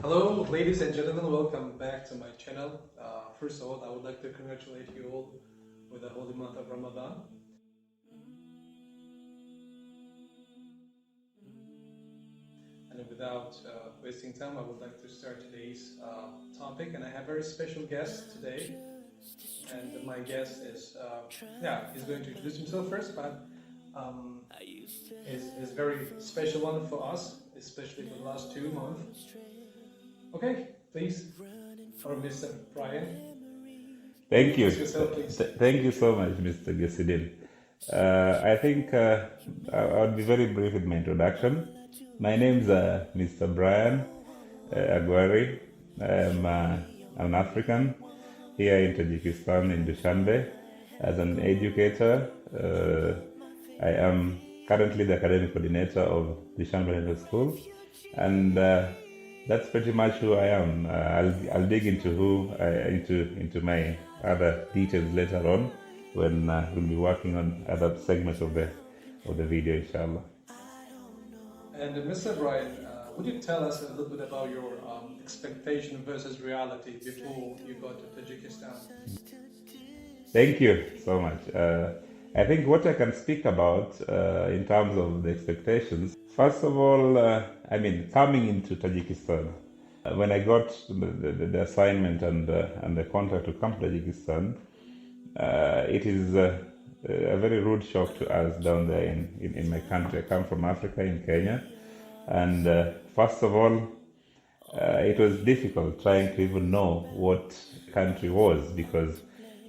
Hello, ladies and gentlemen, welcome back to my channel. First of all, I would like to congratulate you all with the holy month of Ramadan. And without wasting time, I would like to start today's topic. And I have a very special guest today. And my guest is, he's going to introduce himself first, but is very special one for us, especially for the last 2 months. Okay, please, for Mr. Brian. Thank you. Yourself, please. Thank you so much, Mr. Gesidin. I think I'll be very brief with my introduction. My name's Mr. Brian Aguari. I'm an African here in Tajikistan, in Dushanbe, as an educator. I am currently the academic coordinator of Dushanbe High School, and that's pretty much who I am. I'll dig into my other details later on when we'll be working on other segments of the video, inshallah. And Mr. Brian, would you tell us a little bit about your expectation versus reality before you got to Tajikistan? Thank you so much. I think what I can speak about in terms of the expectations, first of all, coming into Tajikistan, when I got the assignment and the contract to come to Tajikistan, it is a very rude shock to us down there in my country. I come from Africa, in Kenya, and first of all, it was difficult trying to even know what country was, because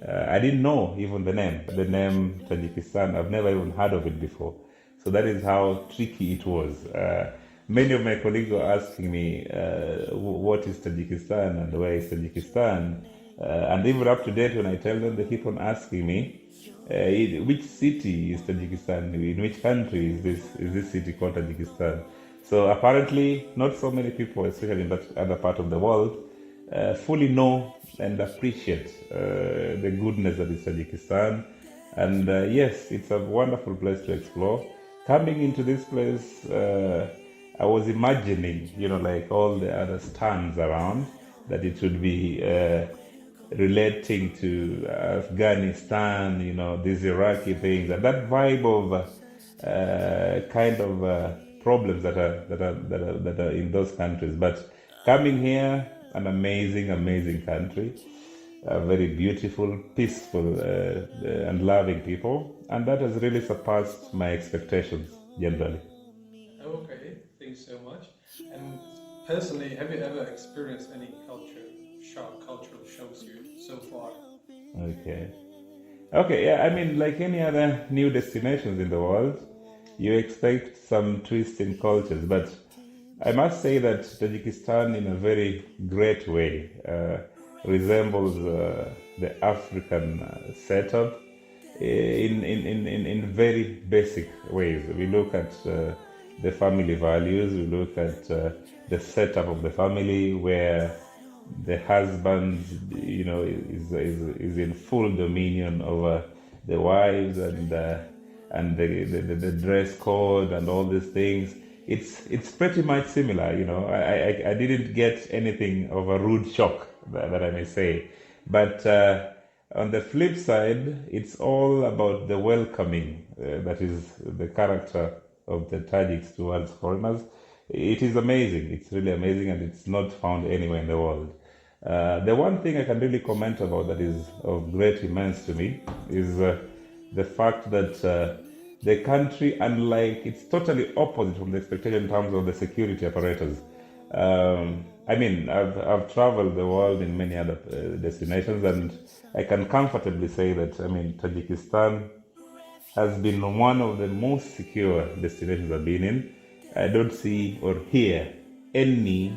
I didn't know even the name Tajikistan. I've never even heard of it before. So that is how tricky it was. Many of my colleagues were asking me, what is Tajikistan and where is Tajikistan? And even up to date, when I tell them, they keep on asking me, which city is Tajikistan? In which country is this city called Tajikistan? So apparently, not so many people, especially in that other part of the world, fully know and appreciate the goodness that is Tajikistan. And yes, it's a wonderful place to explore. Coming into this place, I was imagining, like all the other stands around, that it would be relating to Afghanistan, these Iraqi things, and that vibe of problems that are in those countries. But coming here, an amazing country, very beautiful, peaceful, and loving people, and that has really surpassed my expectations generally. Okay, thanks so much. And personally, have you ever experienced any cultural shocks here so far? Okay, yeah, like any other new destinations in the world, you expect some twists in cultures, but I must say that Tajikistan, in a very great way, resembles the African setup in very basic ways. We look at the family values, we look at the setup of the family, where the husband, is in full dominion over the wives, and the dress code and all these things. It's pretty much similar, I didn't get anything of a rude shock, that I may say. But on the flip side, it's all about the welcoming, that is the character of the Tajiks towards foreigners. It is amazing. It's really amazing, and it's not found anywhere in the world. The one thing I can really comment about that is of great immense to me is the fact that the country, unlike, it's totally opposite from the expectation in terms of the security apparatus. I've traveled the world in many other destinations, and I can comfortably say that, Tajikistan has been one of the most secure destinations I've been in. I don't see or hear any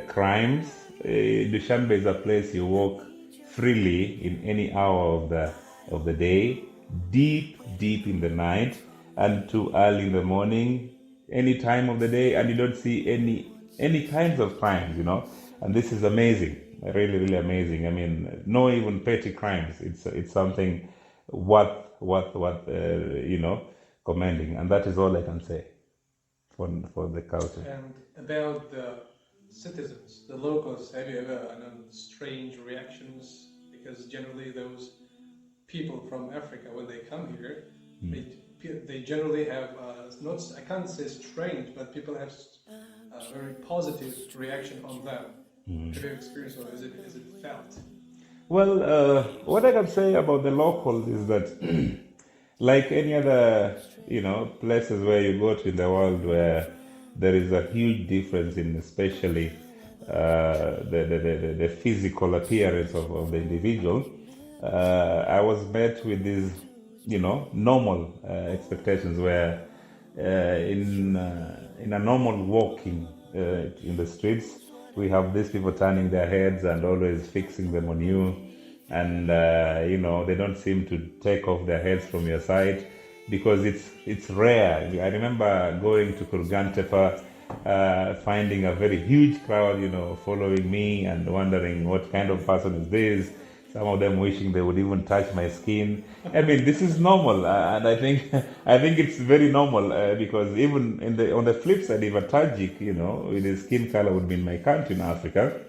crimes. Dushanbe is a place you walk freely in any hour of the day, deep in the night, and too early in the morning, any time of the day, and you don't see any kinds of crimes, and this is amazing, really amazing. No even petty crimes. It's something worth commending, and that is all I can say for the culture. And about the citizens, the locals, have you ever known strange reactions? Because generally those people from Africa, when they come here, they, they generally have, not, I can't say strange, but people have a very positive reaction on them. Have you experienced or is it felt? Well, what I can say about the locals is that, like any other, places where you go to in the world where there is a huge difference in especially the physical appearance of the individual, I was met with these, normal expectations where in a normal walking in the streets, we have these people turning their heads and always fixing them on you, and they don't seem to take off their heads from your side because it's rare. I remember going to Kurgantepa, finding a very huge crowd, following me and wondering what kind of person is this. Some of them wishing they would even touch my skin. I mean, this is normal, and I think I think it's very normal because even on the flip side, if a Tajik, with his skin color would be in my country in Africa,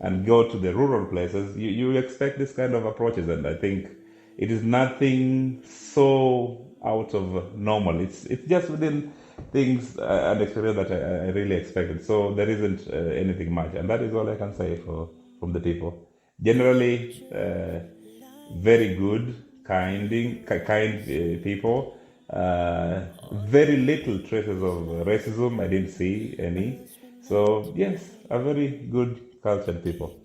and go to the rural places, you expect this kind of approaches, and I think it is nothing so out of normal. It's just within things and experience that I really expected. So there isn't anything much, and that is all I can say from the people. Generally, very good, kind people. Very little traces of racism. I didn't see any. So yes, a very good cultured people.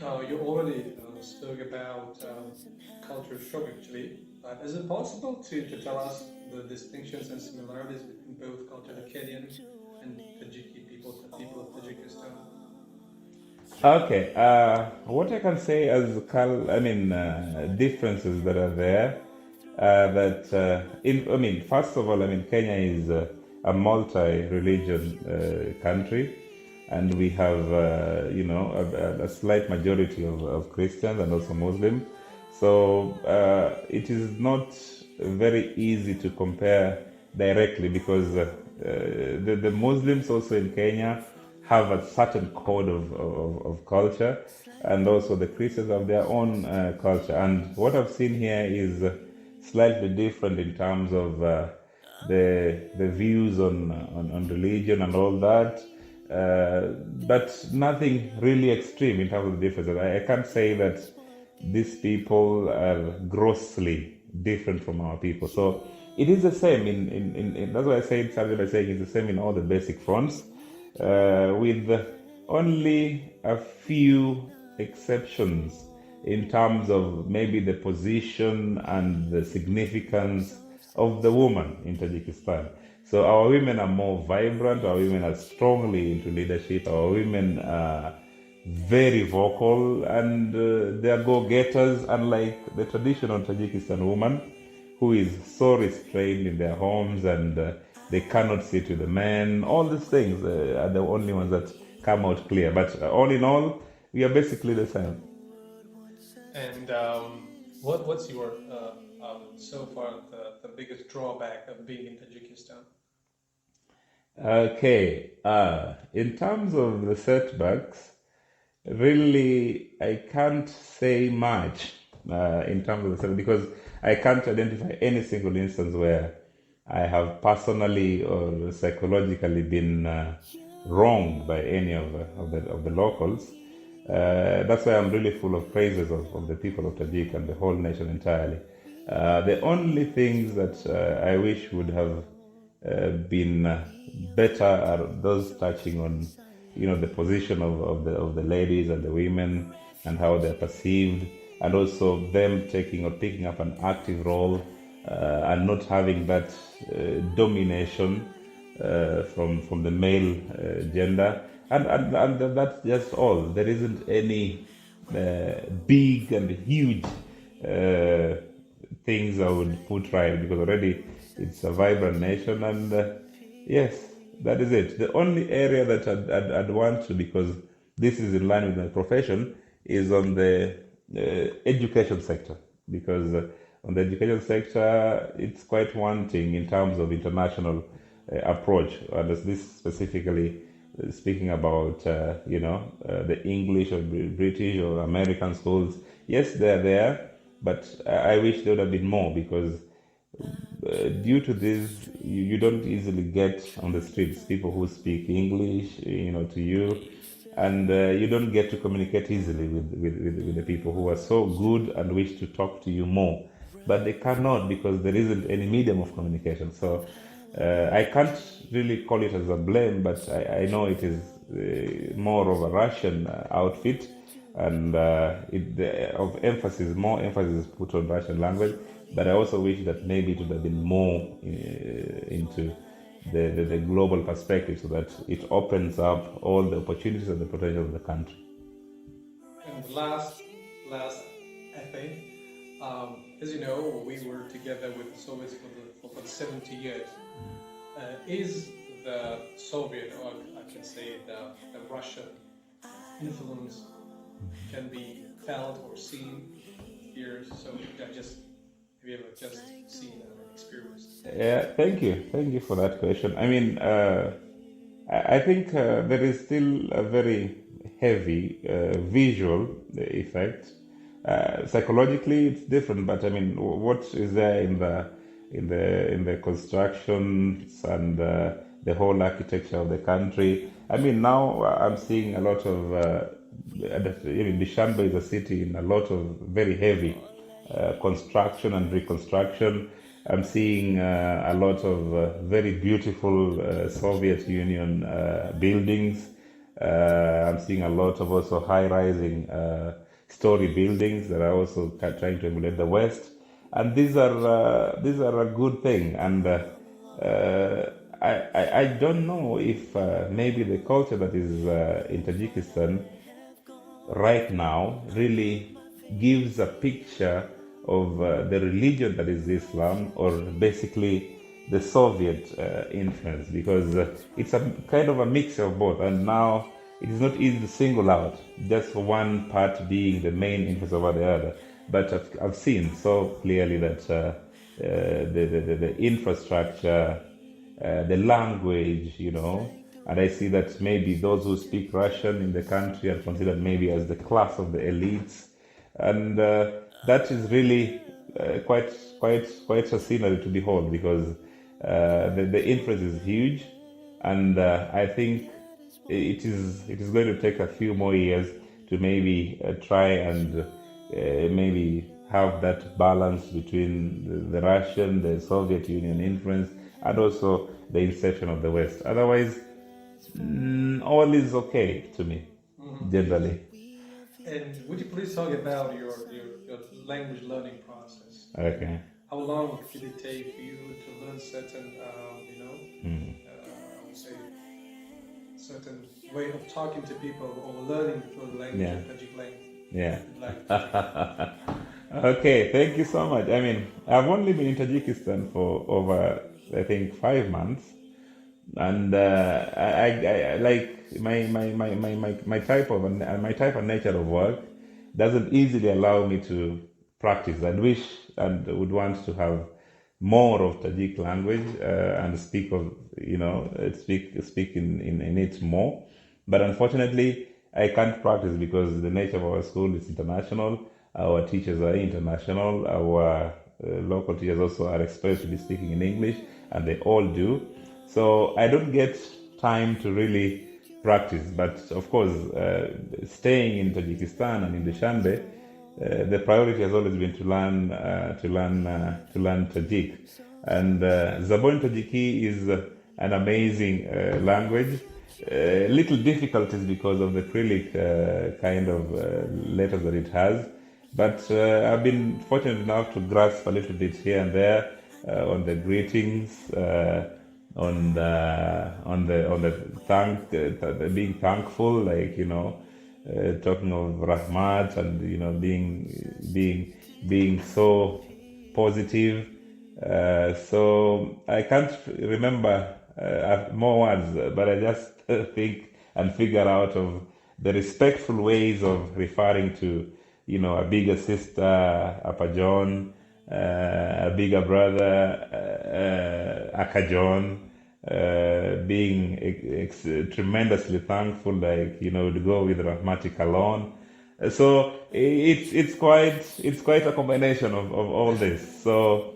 You already spoke about culture shock actually. Is it possible to tell us the distinctions and similarities between both culture, the Kenyan and Tajiki people, the people of Tajikistan? Okay, what I can say as differences that are there, first of all, Kenya is a multi-religion country, and we have, a slight majority of Christians and also Muslims. So it is not very easy to compare directly because the Muslims also in Kenya have a certain code of culture, and also the Christians have their own culture. And what I've seen here is slightly different in terms of the views on religion and all that, but nothing really extreme in terms of the differences. I can't say that these people are grossly different from our people. So it is the same in that's why I started by saying it's the same in all the basic fronts, with only a few exceptions in terms of maybe the position and the significance of the woman in Tajikistan. So our women are more vibrant, our women are strongly into leadership, our women are very vocal, and they are go-getters, unlike the traditional Tajikistan woman who is so restrained in their homes, and they cannot sit with the men. All these things are the only ones that come out clear. But all in all, we are basically the same. And what's your so far the biggest drawback of being in Tajikistan? Okay, in terms of the setbacks, really, I can't say much in terms of the setbacks because I can't identify any single instance where I have personally or psychologically been wronged by any of the locals. That's why I'm really full of praises of the people of Tajik and the whole nation entirely. The only things that I wish would have been better are those touching on, the position of the ladies and the women and how they're perceived, and also them taking or picking up an active role and not having that domination from the male gender, and that's just all. There isn't any big and huge things I would put right because already it's a vibrant nation, and yes, that is it. The only area that I'd want to, because this is in line with my profession, is on the education sector, because on the education sector it's quite wanting in terms of international approach, and this specifically speaking about the English or British or American schools. Yes, they're there, but I wish there would have been more because due to this, you don't easily get on the streets people who speak English, to you, and you don't get to communicate easily with the people who are so good and wish to talk to you more, but they cannot because there isn't any medium of communication. So I can't really call it as a blame, but I know it is more of a Russian outfit, and of emphasis, more emphasis is put on Russian language. But I also wish that maybe it would have been more into the global perspective, so that it opens up all the opportunities and the potential of the country. And the last, I think, as you know, we were together with the Soviets for the 70 years. Is the Soviet, or I can say the Russian influence can be felt or seen here? So have you ever just seen and experienced? Yeah, thank you for that question. I mean, I think there is still a very heavy visual effect. Psychologically, it's different, but I mean, what is there in the constructions and the whole architecture of the country? I mean, now I'm seeing a lot of. Even Dushanbe is a city in a lot of very heavy construction and reconstruction. I'm seeing a lot of very beautiful Soviet Union buildings. I'm seeing a lot of also high-rising story buildings that are also trying to emulate the West, and these are a good thing. And I don't know if maybe the culture that is in Tajikistan right now really gives a picture of the religion that is Islam, or basically the Soviet influence, because it's a kind of a mix of both, and now it is not easy to single out just one part being the main influence over the other. But I've seen so clearly that the infrastructure, the language, and I see that maybe those who speak Russian in the country are considered maybe as the class of the elites, and that is really quite a scenery to behold, because the influence is huge, and I think it is going to take a few more years to maybe try and maybe have that balance between the Russian, the Soviet Union influence, and also the inception of the West. Otherwise, all is okay to me, generally. And would you please talk about your language learning process? Okay. How long did it take for you to learn certain, I would say, certain way of talking to people, or learning the language Yeah. of Tajik language? Yeah. Like, Okay, thank you so much. I mean, I've only been in Tajikistan for over, I think, 5 months, and I like my type of nature of work doesn't easily allow me to practice. I wish and would want to have more of Tajik language and speak in it more, but unfortunately I can't practice because the nature of our school is international. Our teachers are international. Our local teachers also are expected to be speaking in English, and they all do. So I don't get time to really practice. But of course, staying in Tajikistan and in Dushanbe, the priority has always been to learn Tajik. And Zabon Tajiki is an amazing language. Little difficulties because of the Cyrillic kind of letters that it has, but I've been fortunate enough to grasp a little bit here and there on the greetings, on the being thankful, like talking of Rahmat, and being so positive. So I can't remember more words, but I just think and figure out of the respectful ways of referring to, a bigger sister, Apa John, a bigger brother, Aka John, being tremendously thankful, like to go with Rahmatic alone. So it's quite a combination of all this. So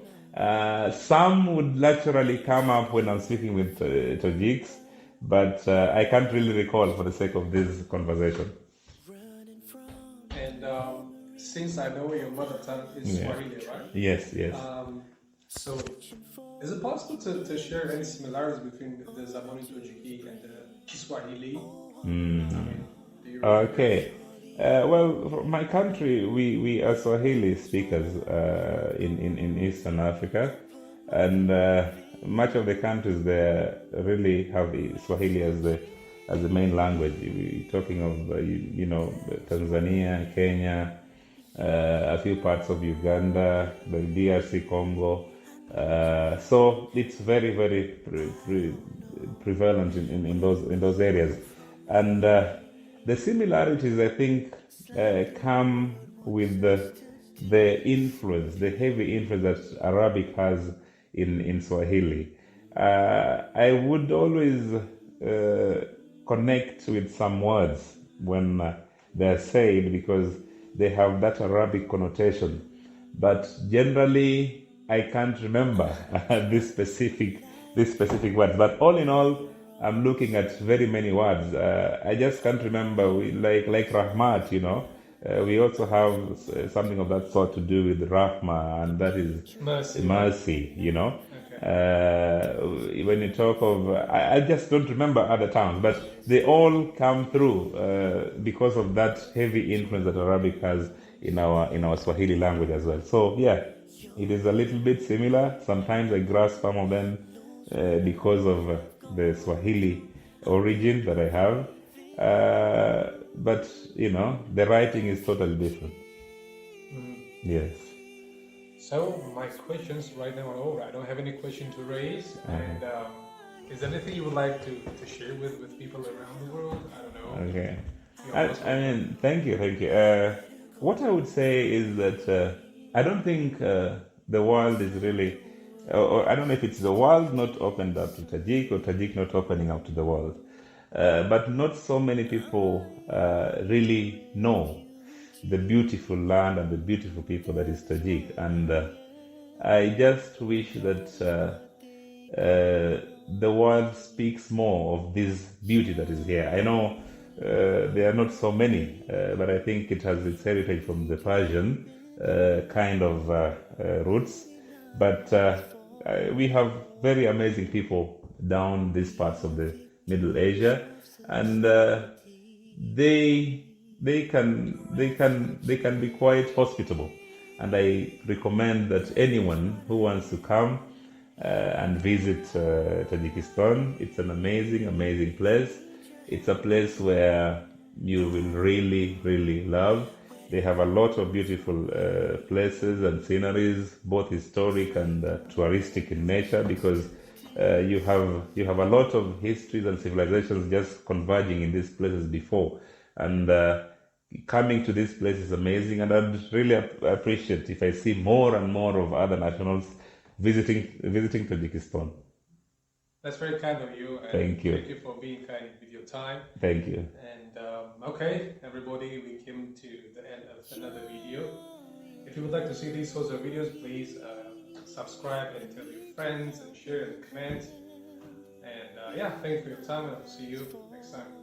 some would naturally come up when I'm speaking with Tajiks, but I can't really recall for the sake of this conversation. And since I know your mother tongue is Yeah. Swahili, right? Yes, yes. So is it possible to share any similarities between the Zamoni Tojiki and the Kiswahili? I mean, do you remember? Okay. Well, for my country, we are Swahili speakers in Eastern Africa, and much of the countries there really have the Swahili as the main language. We're talking of Tanzania, Kenya, a few parts of Uganda, the DRC Congo. So it's very very prevalent in those areas, and the similarities I think come with the influence, the heavy influence that Arabic has in Swahili. I would always connect with some words when they're said because they have that Arabic connotation. But generally, I can't remember this specific words. But all in all, I'm looking at very many words. I just can't remember. Like Rahmat. We also have something of that sort to do with Rahma, and that is Mercy. mercy. Okay. When you talk of, I just don't remember other terms, but they all come through because of that heavy influence that Arabic has in our Swahili language as well. So yeah, it is a little bit similar. Sometimes I grasp some of them because of the Swahili origin that I have, but the writing is totally different. Yes. So my questions right now are over. I don't have any question to raise. And is there anything you would like to share with people around the world? I don't know. Okay. You're most I mean, thank you. What I would say is that I don't think the world is really, or I don't know if it's the world not opened up to Tajik or Tajik not opening up to the world. But not so many people really know the beautiful land and the beautiful people that is Tajik. And I just wish that the world speaks more of this beauty that is here. I know there are not so many, but I think it has its heritage from the Persian kind of roots. But we have very amazing people down these parts of the Middle Asia, and they can be quite hospitable. And I recommend that anyone who wants to come and visit Tajikistan, it's an amazing, amazing place. It's a place where you will really, really love. They have a lot of beautiful places and sceneries, both historic and touristic in nature, because you have a lot of histories and civilizations just converging in these places before. And coming to this place is amazing, and I'd really appreciate if I see more and more of other nationals visiting Tajikistan. That's very kind of you. And Thank you. Thank you for being kind with your time. Thank you. And okay, everybody, we came to the end of another video. If you would like to see these sorts of videos, please subscribe and tell your friends and share and comment. And yeah, thank you for your time, and I'll see you next time.